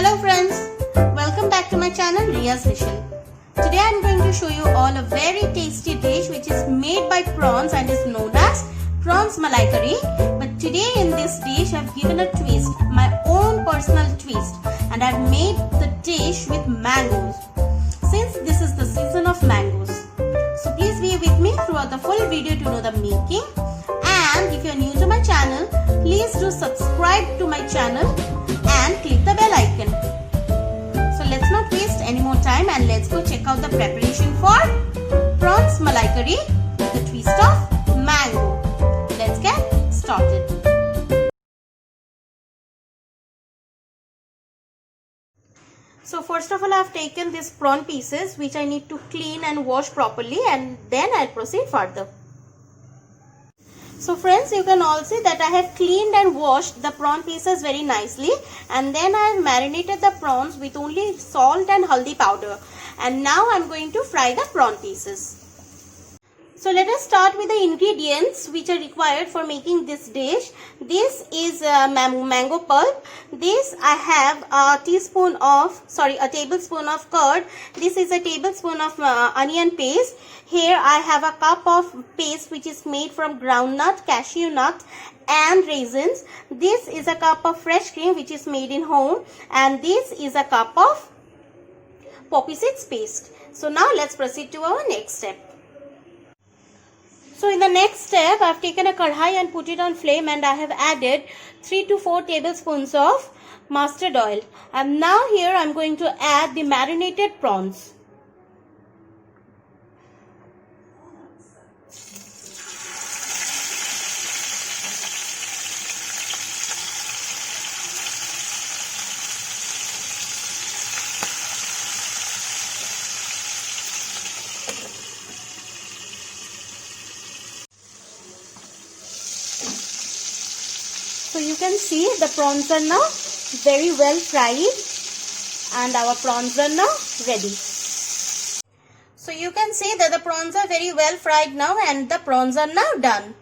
Hello friends, welcome back to my channel Riya's Rishal. Today I am going to show you all a very tasty dish which is made by prawns and is known as prawns malai curry. But today in this dish I have given a twist, my own personal twist, and I have made the dish with mangoes. Since this is the season of mangoes, so please be with me throughout the full video to know the making. And if you are new to my channel, please do subscribe to my channel and click the bell icon. So let's not waste any more time and let's go check out the preparation for prawns malai curry with a twist of mango. Let's get started. So first of all, I have taken these prawn pieces which I need to clean and wash properly, and then I'll proceed further. So friends, you can all see that I have cleaned and washed the prawn pieces very nicely, and then I have marinated the prawns with only salt and haldi powder, and now I am going to fry the prawn pieces. So let us start with the ingredients which are required for making this dish. This is mango pulp. This I have a tablespoon of curd. This is a tablespoon of onion paste. Here I have a cup of paste which is made from groundnut, cashew nut and raisins. This is a cup of fresh cream which is made in home, and this is a cup of poppy seeds paste. So now let's proceed to our next step. So in the next step, I have taken a kadhai and put it on flame, and I have added 3 to 4 tablespoons of mustard oil. And now here I am going to add the marinated prawns. So you can see the prawns are now very well fried, and our prawns are now ready. So you can see that the prawns are very well fried now, and the prawns are now done.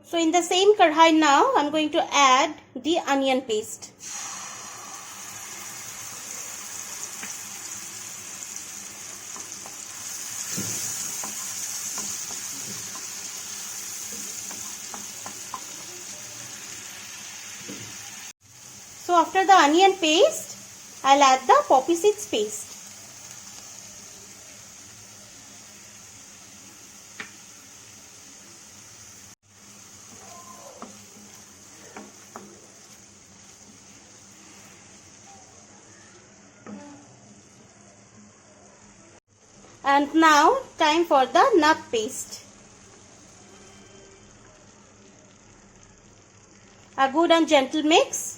So in the same kadhai now I am going to add the onion paste. So after the onion paste, I'll add the poppy seeds paste. And now time for the nut paste. A good and gentle mix.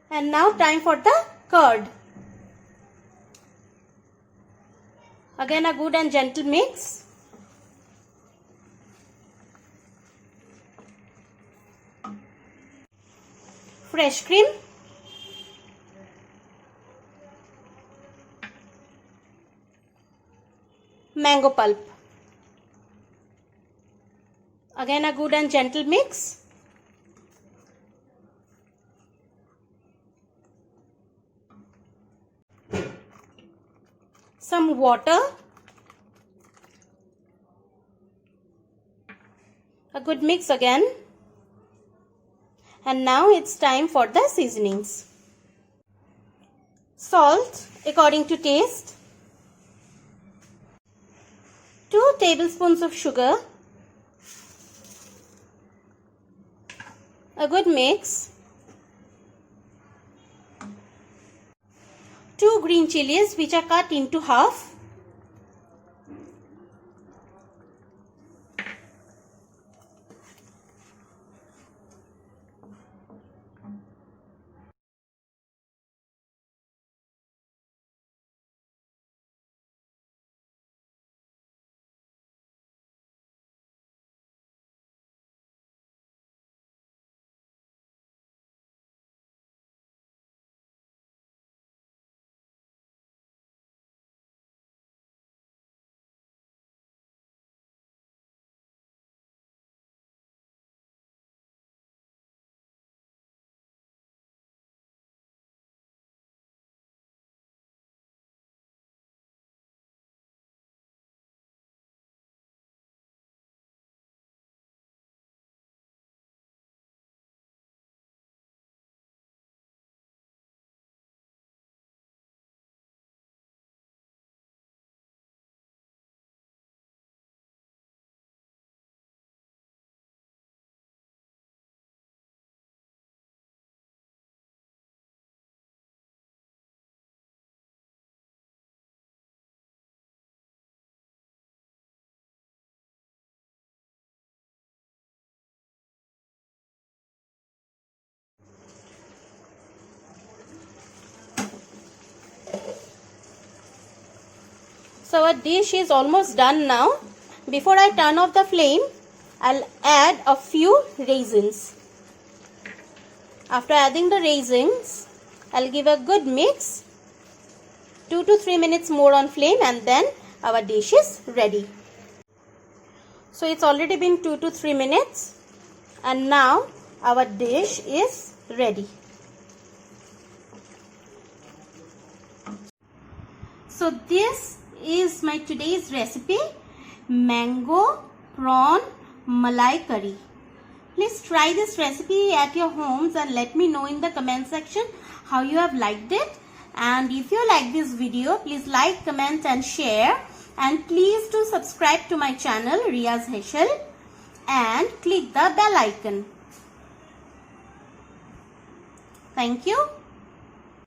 And now time for the curd. Again a good and gentle mix. Fresh cream. Mango pulp. Again a good and gentle mix. Some water, a good mix again, and now it's time for the seasonings. Salt according to taste, 2 tablespoons of sugar, a good mix, 2 green chilies which are cut into half, So our dish is almost done now. Before I turn off the flame, I'll add a few raisins. After adding the raisins, I'll give a good mix. 2 to 3 minutes more on flame, and then our dish is ready. So it's already been 2 to 3 minutes, and now our dish is ready. So this is my today's recipe, mango prawn malai curry. Please try this recipe at your homes and let me know in the comment section how you have liked it. And if you like this video, please like, comment and share. And please do subscribe to my channel Riya's Hechel and click the bell icon. Thank you.